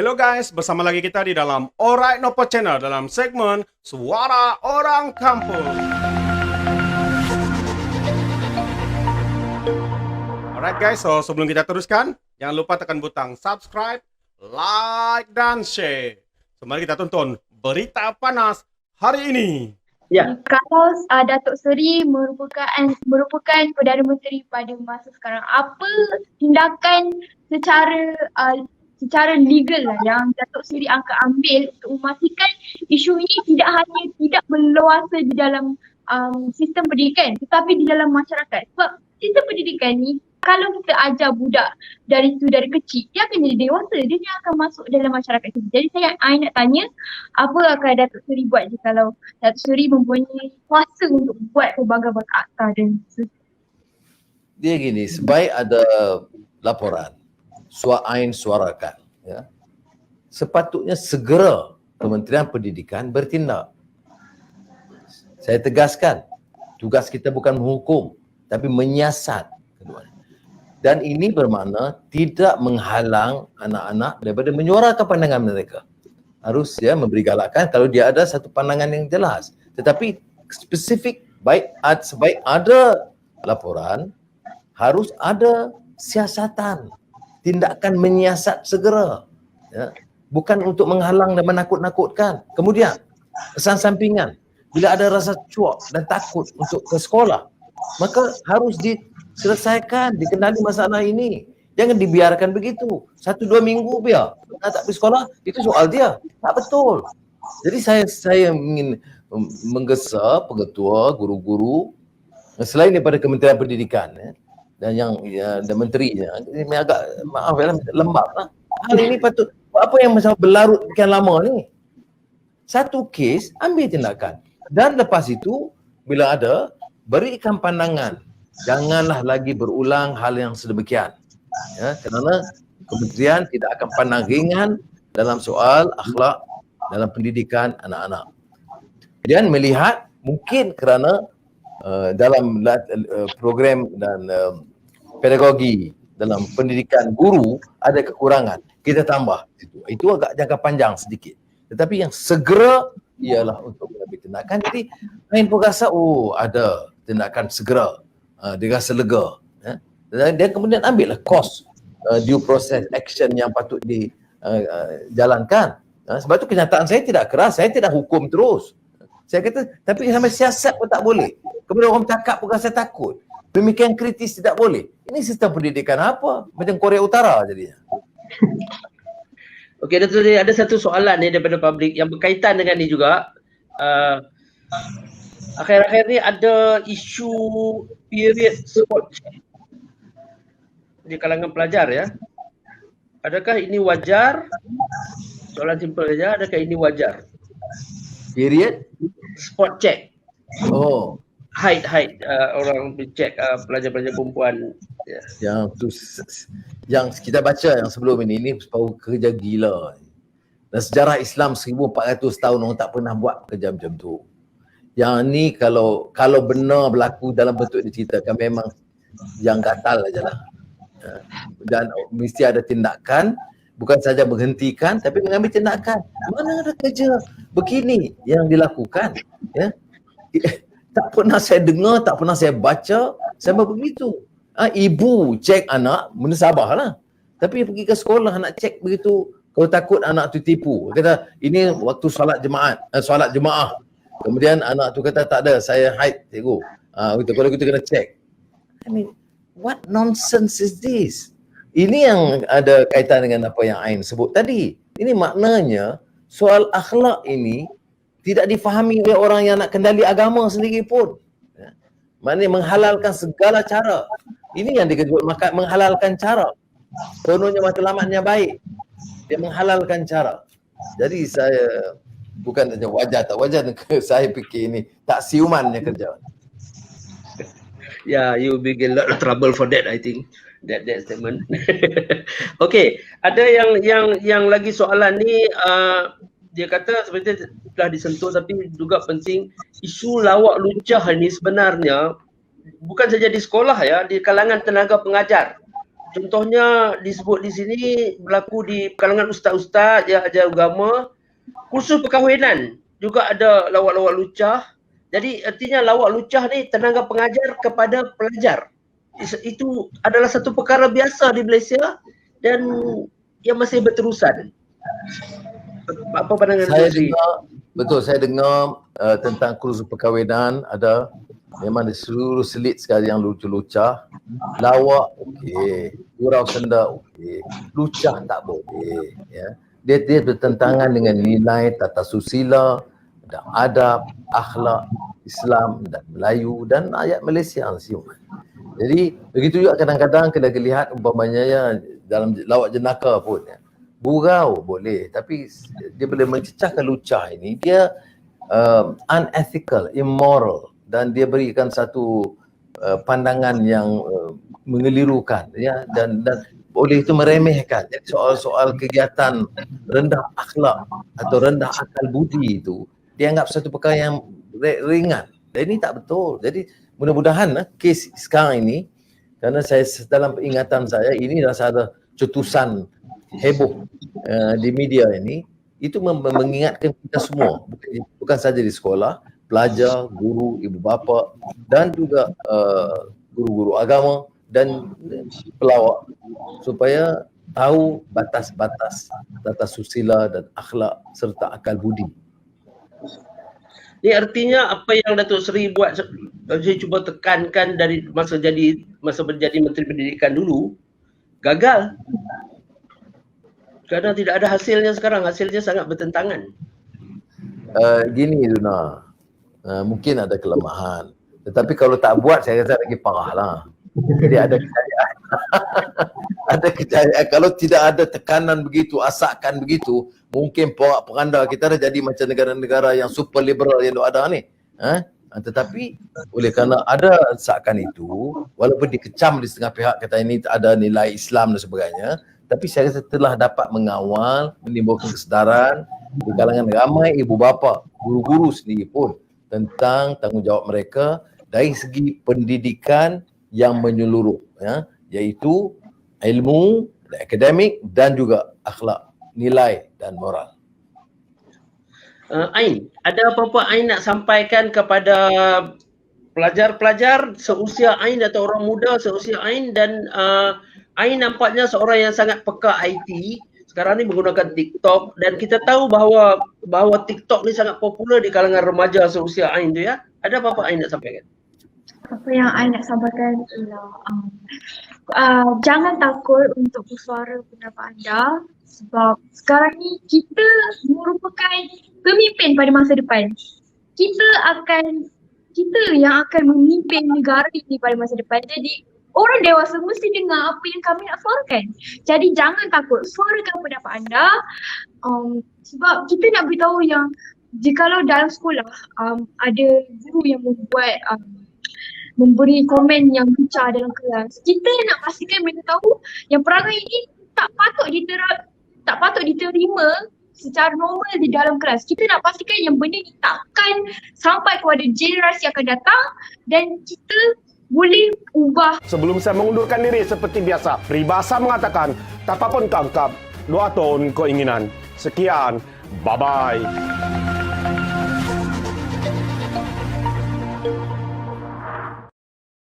Hello guys, bersama lagi kita di dalam Alright Nopo Channel dalam segmen Suara Orang Kampung. Alright guys, so sebelum kita teruskan, jangan lupa tekan butang subscribe, like, dan share. So mari kita tonton berita panas hari ini. Ya. Kalau Datuk Seri merupakan Perdana Menteri pada masa sekarang, apa tindakan secara legal lah yang Datuk Seri akan ambil untuk memastikan isu ini tidak hanya tidak berluasa di dalam sistem pendidikan tetapi di dalam masyarakat. Sebab sistem pendidikan ni kalau kita ajar budak dari kecil, dia akan jadi dewasa, dia akan masuk dalam masyarakat kita. Jadi saya nak tanya, apa akan Datuk Seri buat kalau Datuk Seri mempunyai kuasa untuk buat pelbagai akta dan dia gini, sebaik ada laporan, Ain suarakan, ya, sepatutnya segera Kementerian Pendidikan bertindak. Saya tegaskan, tugas kita bukan menghukum, tapi menyiasat keduanya. Dan ini bermakna tidak menghalang anak-anak daripada menyuarakan pandangan mereka. Harus ya memberi galakan kalau dia ada satu pandangan yang jelas. Tetapi spesifik, sebaik ada laporan, harus ada siasatan. Tindakan menyiasat segera, ya. Bukan untuk menghalang dan menakut-nakutkan. Kemudian, kesan sampingan, bila ada rasa cuak dan takut untuk ke sekolah, maka harus diselesaikan, dikenali masalah ini. Jangan dibiarkan begitu. 1-2 minggu biar tak pergi sekolah, itu soal dia. Tak betul. Jadi saya ingin menggesa pengetua, guru-guru, selain daripada Kementerian Pendidikan, ya, dan dan menterinya, ini agak lembab lah. Hal ini patut, apa yang berlarut sekian lama ni? Satu kes, ambil tindakan. Dan lepas itu, bila ada, berikan pandangan. Janganlah lagi berulang hal yang sedemikian. Ya, kerana kementerian tidak akan pandang ringan dalam soal akhlak dalam pendidikan anak-anak. Kemudian melihat, mungkin kerana dalam program dan pedagogi dalam pendidikan guru ada kekurangan, kita tambah itu agak jangka panjang sedikit, tetapi yang segera ialah untuk mengambil tindakan. Jadi Ain pun rasa ada tindakan segera, dia rasa lega, ya? Dan kemudian ambillah course due process action yang patut dijalankan. Sebab tu kenyataan saya tidak keras, saya tidak hukum terus. Saya kata, tapi sampai siasat pun tak boleh. Kemudian orang cakap pun rasa takut. Pemikiran kritis tidak boleh. Ini sistem pendidikan apa? Macam Korea Utara jadinya. Okey, Datuk Seri, ada satu soalan ni daripada publik yang berkaitan dengan ni juga. Akhir-akhir ni ada isu period sport di kalangan pelajar, ya. Adakah ini wajar? Soalan simple saja, adakah ini wajar? Period Spot check. Oh, Height orang cek pelajar-pelajar perempuan. Yeah. yang kita baca yang sebelum ini baru kerja gila. Dan sejarah Islam 1400 tahun orang tak pernah buat kerja macam tu. Yang ni kalau benar berlaku dalam bentuk diceritakan, memang yang gatal aja lah. Dan mesti ada tindakan, bukan saja menghentikan tapi mengambil tindakan. Mana ada kerja begini yang dilakukan, ya? Tak pernah saya dengar, tak pernah saya baca sampai begitu. Ibu cek anak, benda sabahlah. Tapi pergi ke sekolah nak cek begitu, kalau takut anak tu tipu. Kata ini waktu solat jemaah. Kemudian anak tu kata tak ada, saya haid cikgu. Kalau kita kena cek. I mean, what nonsense is this? Ini yang ada kaitan dengan apa yang Ain sebut tadi. Ini maknanya soal akhlak ini tidak difahami oleh orang yang nak kendali agama sendiri pun. Ya. Maknanya menghalalkan segala cara. Ini yang dikejut, maka menghalalkan cara. Kononnya matlamatnya baik. Dia menghalalkan cara. Jadi saya bukan saja wajar tak wajar, saya fikir ini tak siumannya kerja. Yeah, you will get a lot of trouble for that, I think. That statement. Okay, ada yang lagi soalan ni, dia kata sebenarnya telah disentuh tapi juga penting, isu lawak lucah ni sebenarnya bukan saja di sekolah, ya, di kalangan tenaga pengajar. contohnya disebut di sini berlaku di kalangan ustaz-ustaz yang ajar agama, kursus perkahwinan juga ada lawak-lawak lucah. Jadi artinya lawak lucah ni tenaga pengajar kepada pelajar. Itu adalah satu perkara biasa di Malaysia dan yang masih berterusan. Apa pandangan Saya Tuan Sri? dengar, betul, saya dengar tentang kursus perkahwinan ada memang di seluruh selit sekali yang lucu-lucah. Lawak okey, gurau senda okey, lucah tak boleh ya. Dia bertentangan dengan nilai tata susila dan adab, akhlak Islam dan Melayu dan ayat Malaysia siung. Jadi begitu juga kadang-kadang kita lihat umpamanya ya, dalam lawak jenaka pun ya. Gurau boleh, tapi dia boleh mencecahkan lucah ini, dia unethical, immoral dan dia berikan satu pandangan yang mengelirukan ya, dan oleh itu meremehkan. Jadi soal-soal kegiatan rendah akhlak atau rendah akal budi itu dianggap satu perkara yang ringan. Dan ini tak betul. Jadi mudah-mudahan kes sekarang ini, kerana saya dalam ingatan saya ini adalah satu cetusan heboh di media ini, itu mengingatkan kita semua, bukan saja di sekolah, pelajar, guru, ibu bapa dan juga guru-guru agama dan pelawak, supaya tahu batas-batas tata susila dan akhlak serta akal budi. Ini artinya apa yang Datuk Seri buat, saya cuba tekankan dari masa menjadi Menteri Pendidikan dulu, gagal. Kerana tidak ada hasilnya sekarang, hasilnya sangat bertentangan. Gini Luna, mungkin ada kelemahan, tetapi kalau tak buat saya rasa lagi parah lah. Jadi ada kejayaan. Ada kejayaan. Kalau tidak ada tekanan begitu, asakan begitu, mungkin porak-poranda kita dah jadi macam negara-negara yang super liberal yang ada ni. Tetapi oleh kerana ada asakan itu, walaupun dikecam di setengah pihak kata ini ada nilai Islam dan sebagainya, tapi saya rasa telah dapat mengawal, menimbulkan kesedaran di kalangan ramai ibu bapa, guru-guru sendiri pun tentang tanggungjawab mereka dari segi pendidikan yang menyeluruh, ya, iaitu ilmu, akademik dan juga akhlak, nilai dan moral. Ain, ada apa-apa Ain nak sampaikan kepada pelajar-pelajar seusia Ain atau orang muda seusia Ain, dan Ain nampaknya seorang yang sangat peka IT, sekarang ni menggunakan TikTok, dan kita tahu bahawa TikTok ni sangat popular di kalangan remaja seusia Ain tu ya. Ada apa-apa Ain nak sampaikan? Apa yang I nak sampaikan ialah jangan takut untuk bersuara pendapat anda, sebab sekarang ni kita merupakan pemimpin pada masa depan. Kita yang akan memimpin negara ini pada masa depan. Jadi orang dewasa mesti dengar apa yang kami nak suarakan. Jadi jangan takut, suarakan pendapat anda, sebab kita nak beritahu yang jikalau dalam sekolah ada guru yang memberi komen yang lucah dalam kelas, kita nak pastikan mereka tahu yang perangai ini tak patut diterima secara normal di dalam kelas. Kita nak pastikan yang benda ni takkan sampai kepada generasi akan datang dan kita boleh ubah. Sebelum saya mengundurkan diri seperti biasa, peribahasa mengatakan, tak apa pun tangkap, 2 tahun keinginan. Sekian, bye-bye.